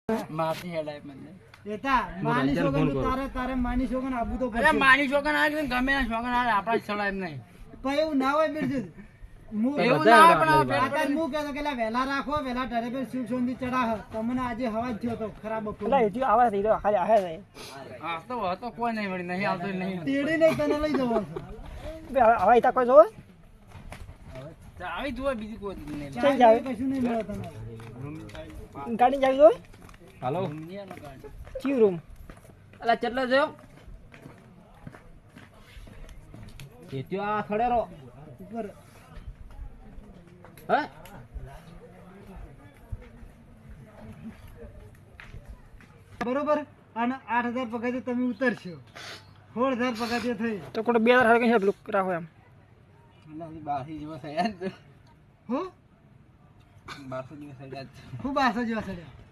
માફી હેડાય મને એતા માની છોકન તારે માની છોકન આબુ તો અરે માની છોકન આ ગમે ના છોકન આ આપણા છળાય નહીં પણ એવું ના હોય બિરજુ એવું ના પણ આકાર મુ કહેતો કે વેલા રાખો વેલા ઢરે પર શિવ સોંધી ચડાહ તમને આજે હવા જ થયો તો ખરાબ બપોર એટલે એજી આવા થઈ તો ખાલી આહે નહીં આ તો હતો કોઈ નહીં વળી નહીં આવતો નહીં તેડી નહીં તને લઈ જવો બે હવે ઈતા કોઈ જોવે આવી જુઓ બીજી કોઈ નહીં ચલ જાવે કશું નહીં મળે તને ગાડી જાવી જોવે હાલો ચી રૂમ અલા કેટલો થયો કેત્યો આ ખડેરો ઉપર હે બરોબર અને 8000 પગાર તમે ઉતરશો 16000 પગાર થઈ તો કોઈ 2000 હાલ કઈ એટલું રાખો એમ બાસી જેવા થયા હો 1200 જેવા થયા ખૂબ આશા જેવા સડ્યા